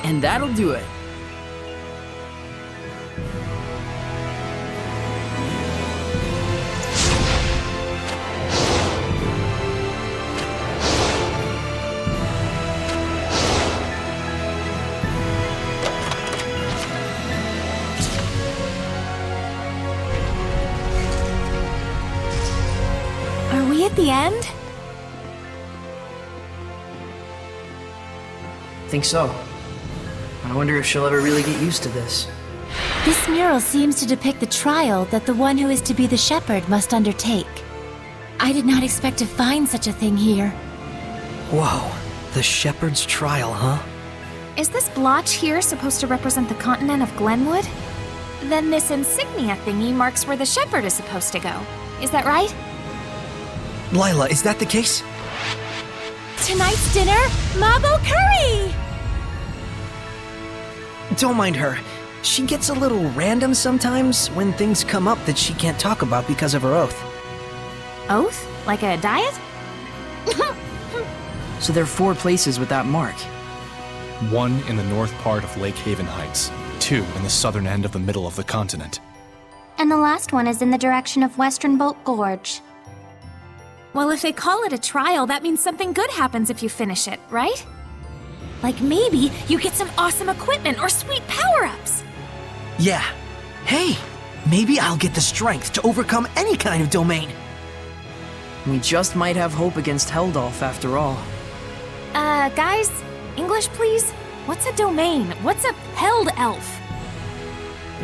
And that'll do it. Are we at the end? Think so. I wonder if she'll ever really get used to this. This mural seems to depict the trial that the one who is to be the Sheperd must undertake. I did not expect to find such a thing here. Whoa, the Sheperd's trial, huh? Is this blotch here supposed to represent the continent of Glenwood? Then this insignia thingy marks where the Sheperd is supposed to go. Is that right? Lailah, is that the case? Tonight's dinner, Mabo curry! Don't mind her. She gets a little random sometimes when things come up that she can't talk about because of her oath. Oath? Like a diet? So there are 4 places with that mark. 1 in the north part of Lake Haven Heights, 2 in the southern end of the middle of the continent. And the last one is in the direction of Western Bolt Gorge. Well, if they call it a trial, that means something good happens if you finish it, right? Like maybe you get some awesome equipment or sweet power-ups. Yeah. Hey, maybe I'll get the strength to overcome any kind of domain. We just might have hope against Heldolf after all. Guys, English please? What's a domain? What's a held elf?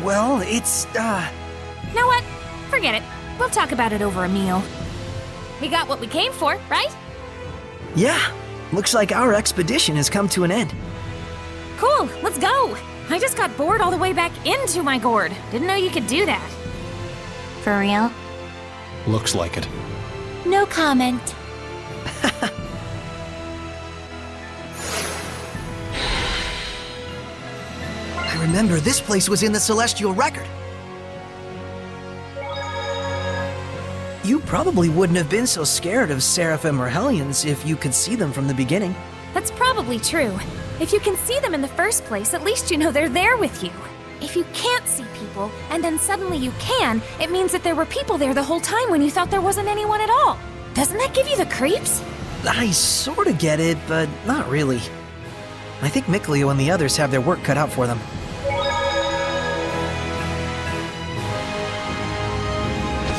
Well, it's, Know what? Forget it. We'll talk about it over a meal. We got what we came for, right? Yeah. Looks like our expedition has come to an end. Cool, let's go. I just got bored all the way back into my gourd. Didn't know you could do that. For real? Looks like it. No comment. I remember this place was in the Celestial Record. You probably wouldn't have been so scared of Seraphim or Hellions if you could see them from the beginning. That's probably true. If you can see them in the first place, at least you know they're there with you. If you can't see people, and then suddenly you can, it means that there were people there the whole time when you thought there wasn't anyone at all. Doesn't that give you the creeps? I sorta get it, but not really. I think Mikleo and the others have their work cut out for them.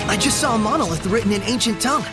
I just saw a monolith written in ancient tongue.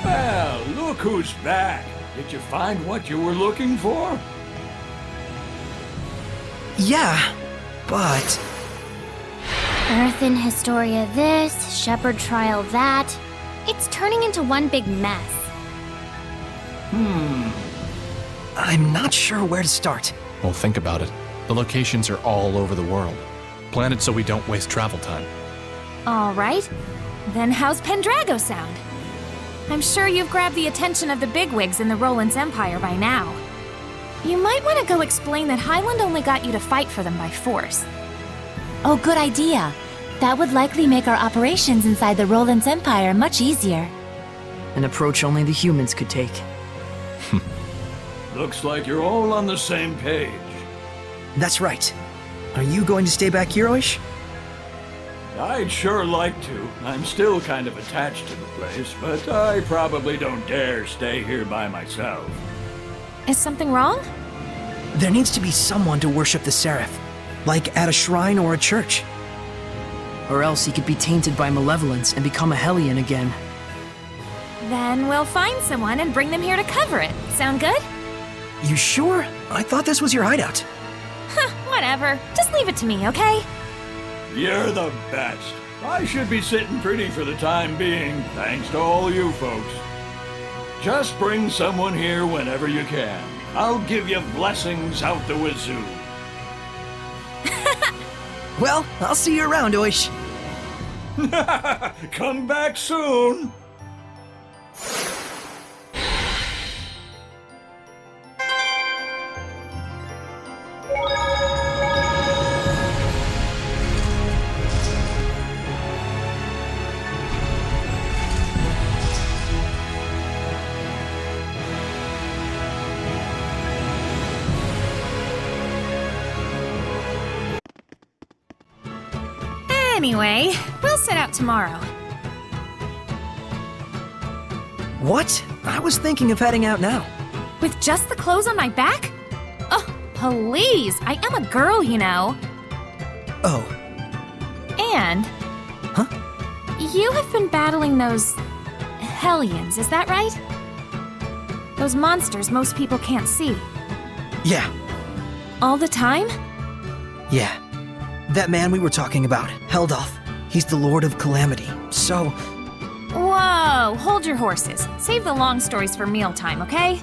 Well, look who's back. Did you find what you were looking for? Yeah, but... Earthen Historia this, Sheperd trial that. It's turning into one big mess. I'm not sure where to start. Well, think about it. The locations are all over the world. Plan it so we don't waste travel time. All right. Then how's Pendrago sound? I'm sure you've grabbed the attention of the bigwigs in the Roland's Empire by now. You might want to go explain that Highland only got you to fight for them by force. Oh, good idea. That would likely make our operations inside the Roland's Empire much easier. An approach only the humans could take. Looks like you're all on the same page. That's right. Are you going to stay back here, Oish? I'd sure like to. I'm still kind of attached to the place, but I probably don't dare stay here by myself. Is something wrong? There needs to be someone to worship the Seraph, like at a shrine or a church. Or else he could be tainted by Malevolence and become a Hellion again. Then we'll find someone and bring them here to cover it. Sound good? You sure? I thought this was your hideout. Huh, whatever. Just leave it to me, okay? You're the best. I should be sitting pretty for the time being, thanks to all you folks. Just bring someone here whenever you can. I'll give you blessings out the wazoo. Well, I'll see you around, Oish. Come back soon. Anyway, we'll set out tomorrow. What? I was thinking of heading out now. With just the clothes on my back? Oh, please! I am a girl, you know. Oh. And... Huh? You have been battling those... Hellions, is that right? Those monsters most people can't see. Yeah. All the time? Yeah. That man we were talking about, Heldoth. He's the Lord of Calamity, so... Whoa! Hold your horses. Save the long stories for mealtime, okay?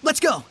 Let's go!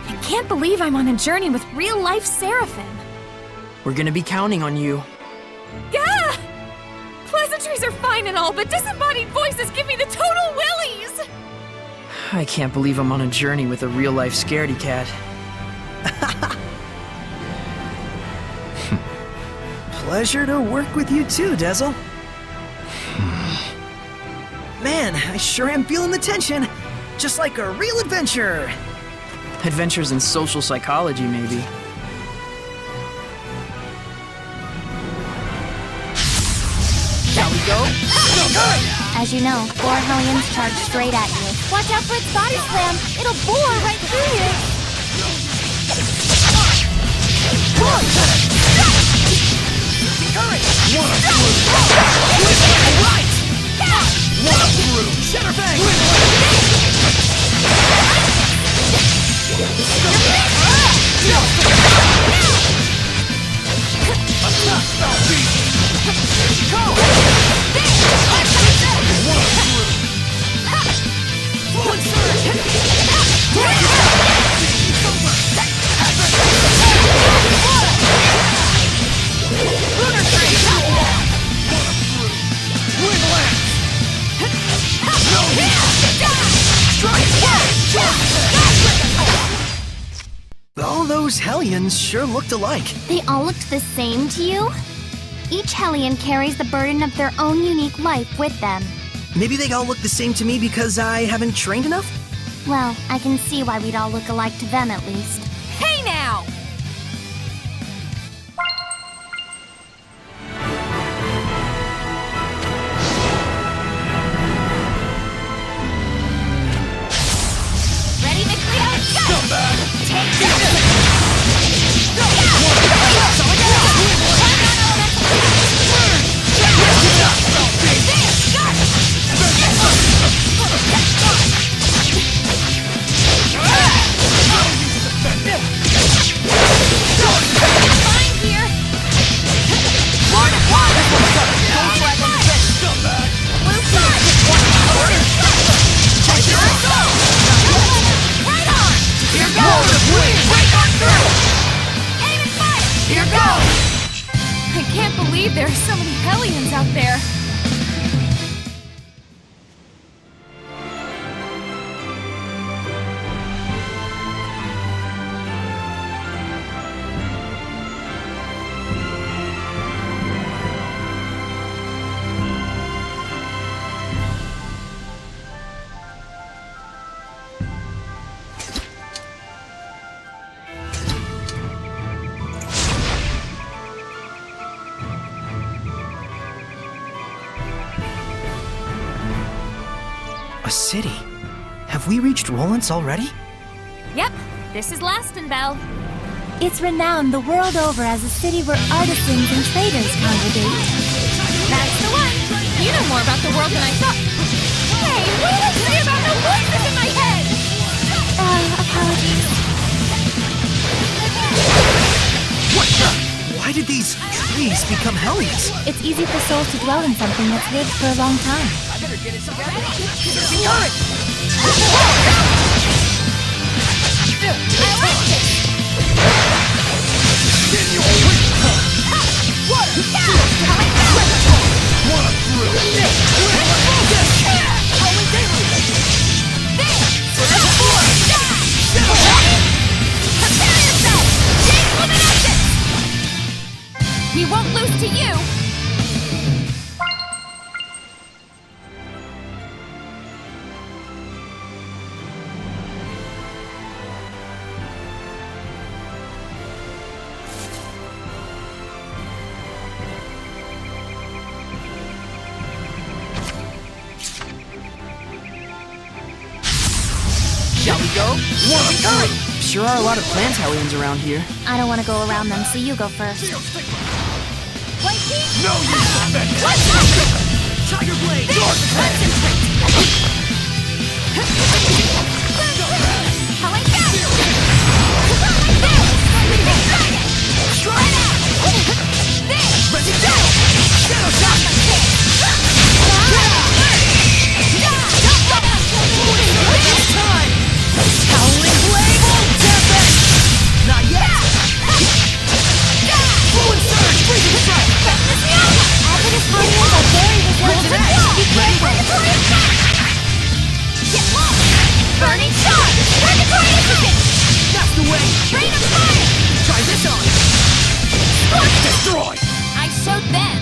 I can't believe I'm on a journey with real-life Seraphim. We're gonna be counting on you. Gah! Pleasantries are fine and all, but disembodied voices give me the total willies! I can't believe I'm on a journey with a real-life scaredy cat. Pleasure to work with you too, Dezel. Man, I sure am feeling the tension. Just like a real adventure. Adventures in social psychology, maybe. Shall we go? As you know, 4 Hellions charge straight at you. Watch out for its body slam. It'll bore right through you. All those Hellions sure looked alike. They all looked the same to you? Each Hellion carries the burden of their own unique life with them. Maybe they all look the same to me because I haven't trained enough? Well, I can see why we'd all look alike to them at least. Hey now! Ready, Mikleo? Go! Come back! Take this! can't believe there are so many Hellions out there. A city? Have we reached Rollins already? Yep, this is Lastingbelz. It's renowned the world over as a city where artisans and traders congregate. That's the one. You know more about the world than I thought. Hey, what did I say about no voices in my head? Apologies. Why did these trees become Hellions? It's easy for souls to dwell in something that's lived for a long time. We won't lose to you! Shall we go? Sure are a lot of plant Hellions around here. I don't want to go around them, so you go first. No, you Tiger Blade! Not yet! Fluid Surge! Freezing Strike! Advertise Hellions are very resilient. Get lost! Burning Shot! Purgatory Instant! That's the way! Rain of Fire! Try this on! destroy! I showed them!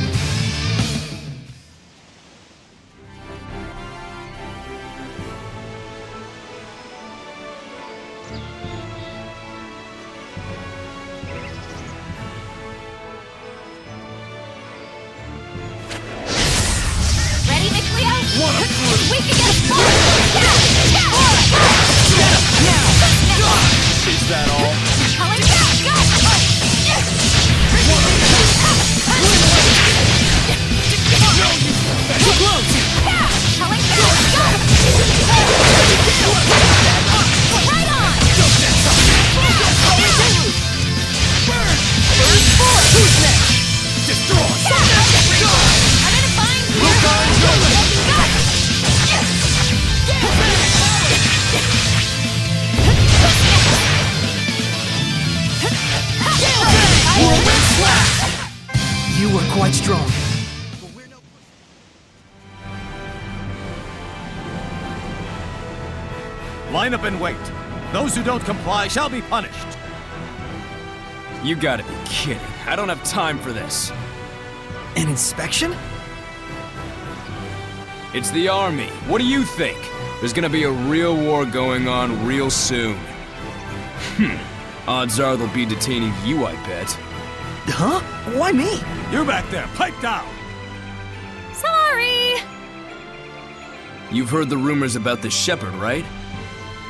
Ready, Mikleo? We can get Is that all? Too close! Right on! Who's next? Destroy! I'm gonna find You were quite strong. Line up and wait. Those who don't comply shall be punished. You gotta be kidding. I don't have time for this. An inspection? It's the army. What do you think? There's gonna be a real war going on real soon. Odds are they'll be detaining you, I bet. Huh? Why me? You back there, pipe down! Sorry! You've heard the rumors about the Sheperd, right?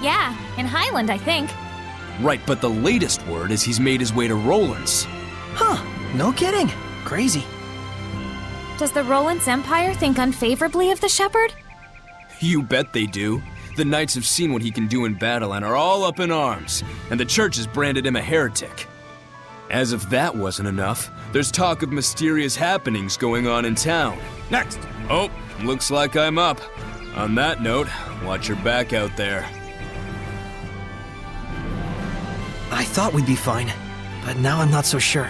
Yeah, in Highland, I think. Right, but the latest word is he's made his way to Rollins. Huh. No kidding. Crazy. Does the Rollins Empire think unfavorably of the Sheperd? You bet they do. The knights have seen what he can do in battle and are all up in arms, and the church has branded him a heretic. As if that wasn't enough, there's talk of mysterious happenings going on in town. Next! Oh, looks like I'm up. On that note, watch your back out there. I thought we'd be fine, but now I'm not so sure.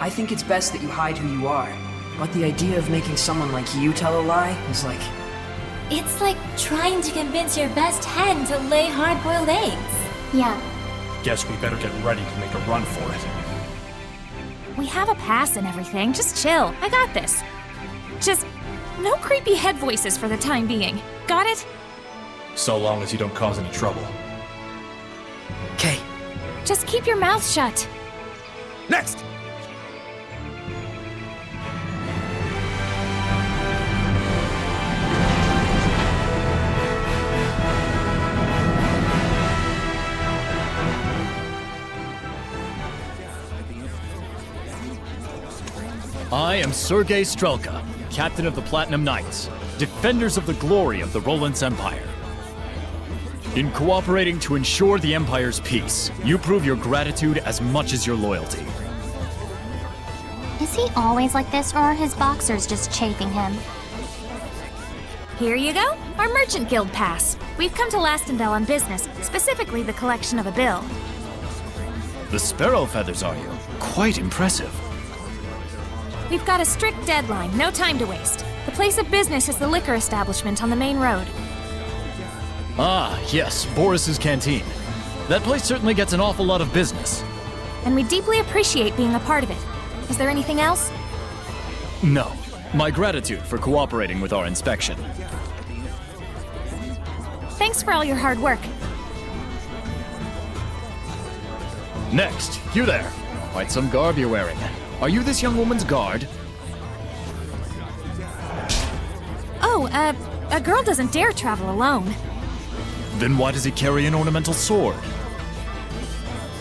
I think it's best that you hide who you are. But the idea of making someone like you tell a lie is like... It's like trying to convince your best hen to lay hard-boiled eggs. Yeah. Guess we better get ready to make a run for it. We have a pass and everything. Just chill. I got this. Just no creepy head voices for the time being. Got it? So long as you don't cause any trouble. Okay. Just keep your mouth shut. Next! I am Sergei Strelka, Captain of the Platinum Knights, defenders of the glory of the Roland's Empire. In cooperating to ensure the Empire's peace, you prove your gratitude as much as your loyalty. Is he always like this, or are his boxers just chafing him? Here you go. Our Merchant Guild pass. We've come to Lastingbelz on business, specifically the collection of a bill. The sparrow feathers, are you? Quite impressive. We've got a strict deadline, no time to waste. The place of business is the liquor establishment on the main road. Ah, yes, Boris's Canteen. That place certainly gets an awful lot of business. And we deeply appreciate being a part of it. Is there anything else? No. My gratitude for cooperating with our inspection. Thanks for all your hard work. Next, you there. Quite some garb you're wearing. Are you this young woman's guard? Oh, a girl doesn't dare travel alone. Then why does he carry an ornamental sword?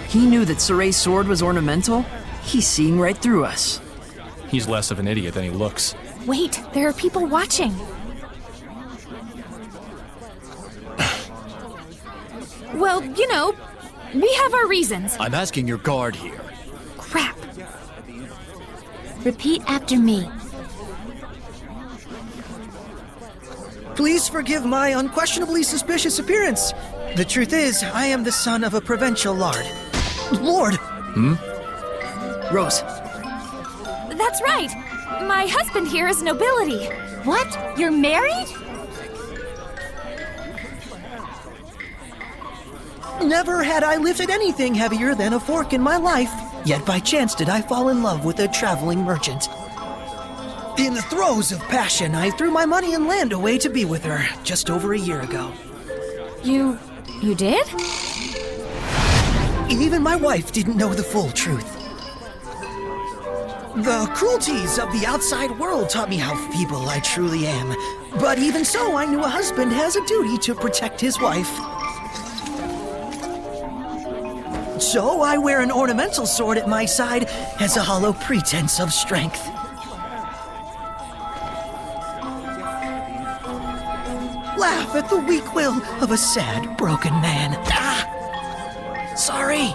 He knew that Soray's sword was ornamental? He's seeing right through us. He's less of an idiot than he looks. Wait, there are people watching. Well, you know, we have our reasons. I'm asking your guard here. Crap. Repeat after me. Please forgive my unquestionably suspicious appearance. The truth is, I am the son of a provincial lord. Lord! Rose, That's right. My husband here is nobility. What? You're married? Never had I lifted anything heavier than a fork in my life, yet by chance did I fall in love with a traveling merchant. In the throes of passion, I threw my money and land away to be with her just over a year ago. You did? Even my wife didn't know the full truth. The cruelties of the outside world taught me how feeble I truly am. But even so, I knew a husband has a duty to protect his wife. So I wear an ornamental sword at my side as a hollow pretense of strength. Laugh at the weak will of a sad, broken man. Ah! Sorry.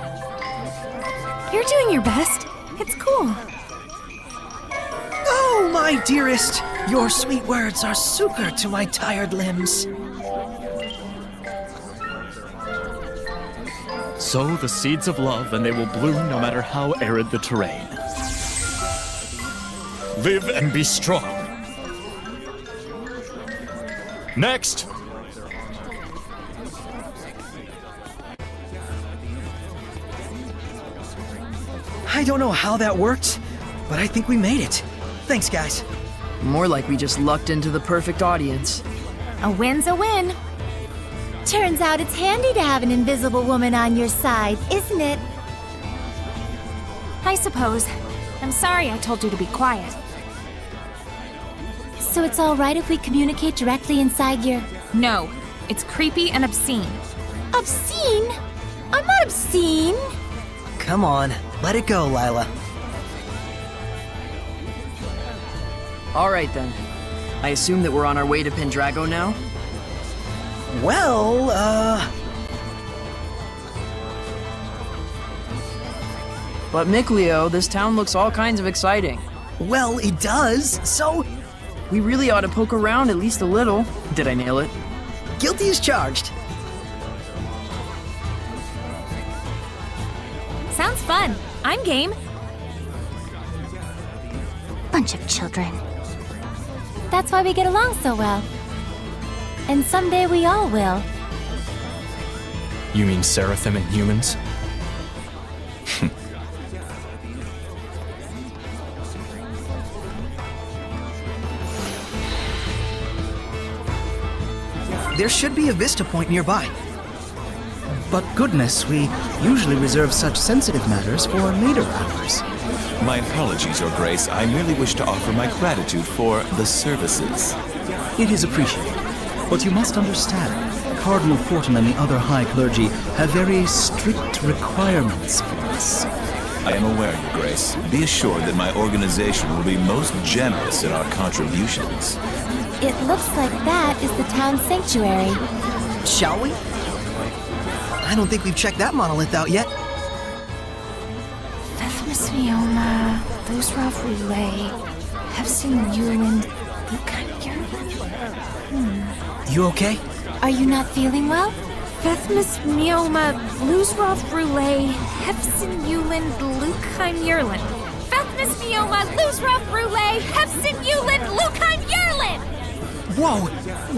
You're doing your best. It's cool. Oh, my dearest, your sweet words are succor to my tired limbs. Sow the seeds of love and they will bloom no matter how arid the terrain. Live and be strong. Next! I don't know how that worked, but I think we made it. Thanks, guys. more like we just lucked into the perfect audience. A win's a win. Turns out it's handy to have an invisible woman on your side, isn't it? I suppose. I'm sorry I told you to be quiet. So it's all right if we communicate directly inside your... No, it's creepy and obscene. Obscene? I'm not obscene. Come on, let it go, Lailah. All right then. I assume that we're on our way to Pendrago now? Well, But Mikleo, this town looks all kinds of exciting. well, it does, so We really ought to poke around at least a little. Did I nail it? guilty as charged. Sounds fun. I'm game. Bunch of children. That's why we get along so well. And someday we all will. You mean Seraphim and humans? There should be a vista point nearby. But goodness, we usually reserve such sensitive matters for later hours. My apologies, Your Grace. I merely wish to offer my gratitude for the services. It is appreciated. But you must understand, Cardinal Fortin and the other high clergy have very strict requirements for us. I am aware, Your Grace. Be assured that my organization will be most generous in our contributions. It looks like that is the town's sanctuary. Shall we? I don't think we've checked that monolith out yet. Mioma, Luzrov Relay, Hefsin Yuland, You okay? Are you not feeling well? Vethmis Mioma, Luzrov Relay, Hefsin Yuland, Lukheim Yerlin. Vethmis Mioma, Luzrov Relay, Hefsin Yuland, Lukheim Yerlin! Whoa!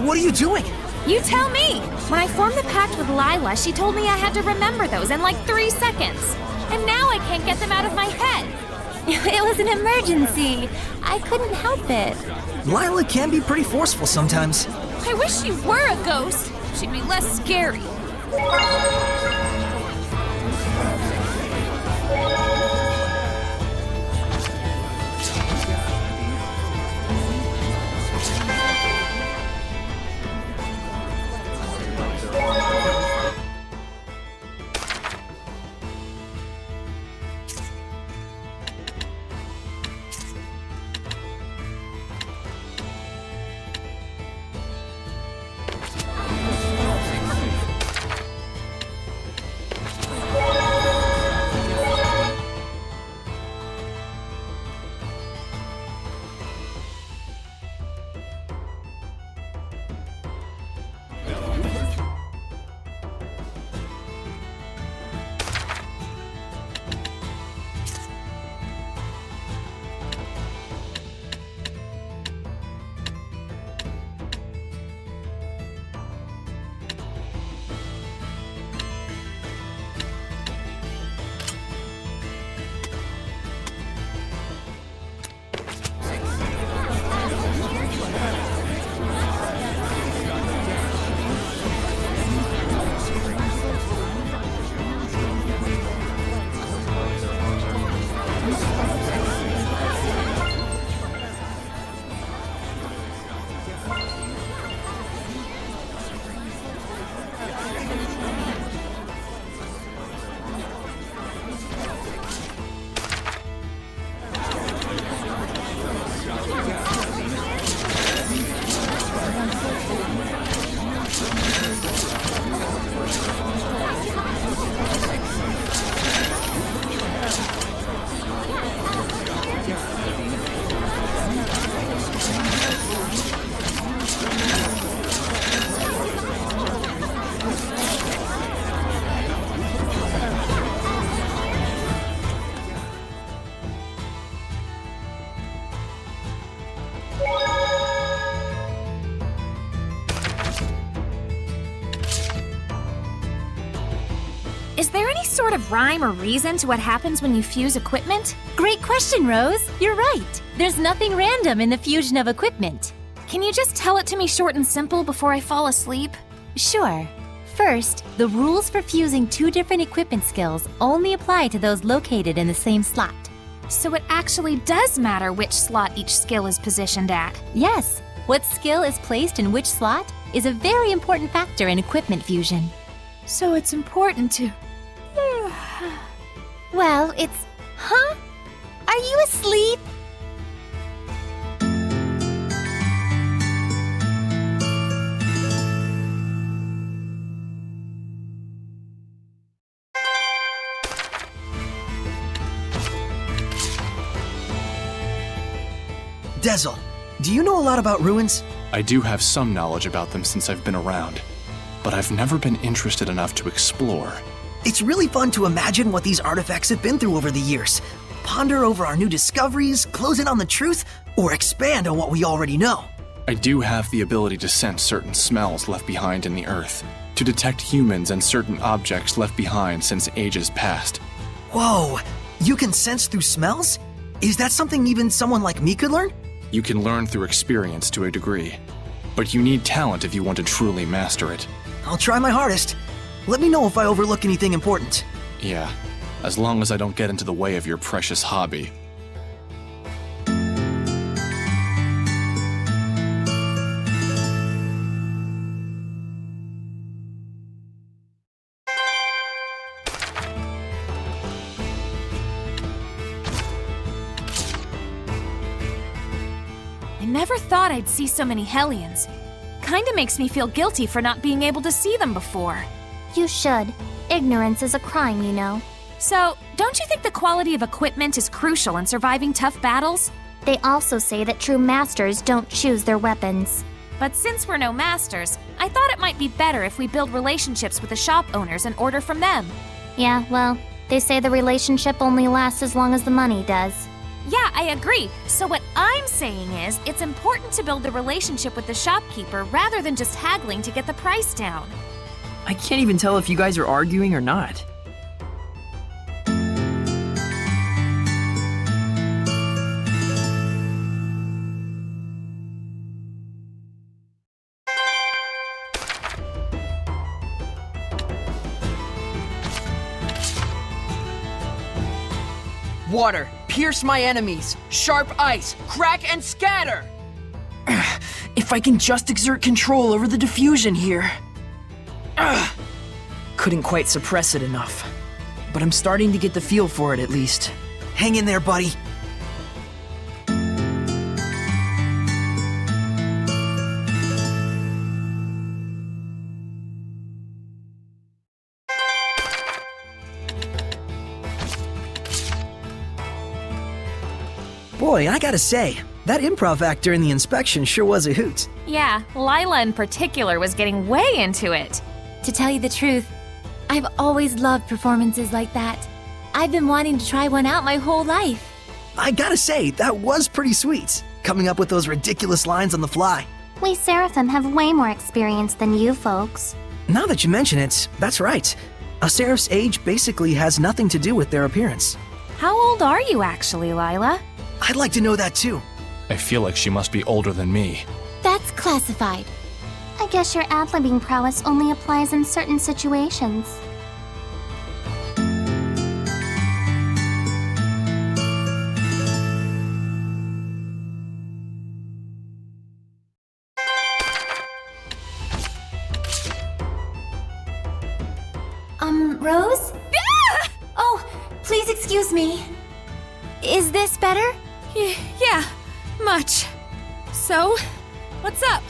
What are you doing? You tell me! When I formed the pact with Lailah, she told me I had to remember those in like 3 seconds. And now I can't get them out of my head. It was an emergency. I couldn't help it. Lailah can be pretty forceful sometimes. I wish she were a ghost. She'd be less scary. Is there any sort of rhyme or reason to what happens when you fuse equipment? Great question, Rose. You're right. There's nothing random in the fusion of equipment. Can you just tell it to me short and simple before I fall asleep? Sure. First, the rules for fusing 2 different equipment skills only apply to those located in the same slot. So it actually does matter which slot each skill is positioned at. Yes. What skill is placed in which slot is a very important factor in equipment fusion. So it's important to... Well, it's... Huh? Are you asleep? Dezel, do you know a lot about ruins? I do have some knowledge about them since I've been around, but I've never been interested enough to explore. It's really fun to imagine what these artifacts have been through over the years. Ponder over our new discoveries, close in on the truth, or expand on what we already know? I do have the ability to sense certain smells left behind in the earth, to detect humans and certain objects left behind since ages past. Whoa, you can sense through smells? Is that something even someone like me could learn? You can learn through experience to a degree, but you need talent if you want to truly master it. I'll try my hardest. Let me know if I overlook anything important. Yeah, as long as I don't get into the way of your precious hobby. I never thought I'd see so many Hellions. Kinda makes me feel guilty for not being able to see them before. You should. Ignorance is a crime, you know. So, don't you think the quality of equipment is crucial in surviving tough battles? They also say that true masters don't choose their weapons. But since we're no masters, I thought it might be better if we build relationships with the shop owners and order from them. Yeah, well, they say the relationship only lasts as long as the money does. Yeah, I agree. So what I'm saying is, it's important to build the relationship with the shopkeeper rather than just haggling to get the price down. I can't even tell if you guys are arguing or not. Water, pierce my enemies. Sharp ice, crack and scatter! If I can just exert control over the diffusion here. Couldn't quite suppress it enough. But I'm starting to get the feel for it at least. Hang in there, buddy. Boy, I gotta say, that improv act during the inspection sure was a hoot. Yeah, Lailah in particular was getting way into it. To tell you the truth, I've always loved performances like that. I've been wanting to try one out my whole life. I gotta say, that was pretty sweet, coming up with those ridiculous lines on the fly. We Seraphim have way more experience than you folks. Now that you mention it, that's right. A Seraph's age basically has nothing to do with their appearance. How old are you actually, Lailah? I'd like to know that too. I feel like she must be older than me. That's classified. I guess your ad-libbing prowess only applies in certain situations. Rose? Oh, please excuse me. Is this better? Yeah, much. So, what's up?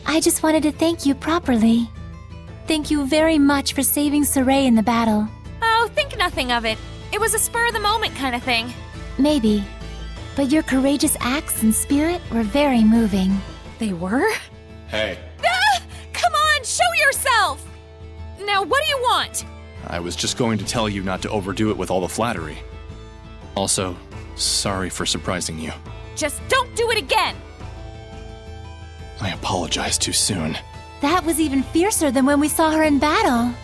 I just wanted to thank you properly. Thank you very much for saving Saray in the battle. Oh, think nothing of it. It was a spur-of-the-moment kind of thing. Maybe. But your courageous acts and spirit were very moving. They were? Hey. Come on, show yourself! Now, what do you want? I was just going to tell you not to overdo it with all the flattery. Also, sorry for surprising you. Just don't do it again! I apologized too soon. That was even fiercer than when we saw her in battle.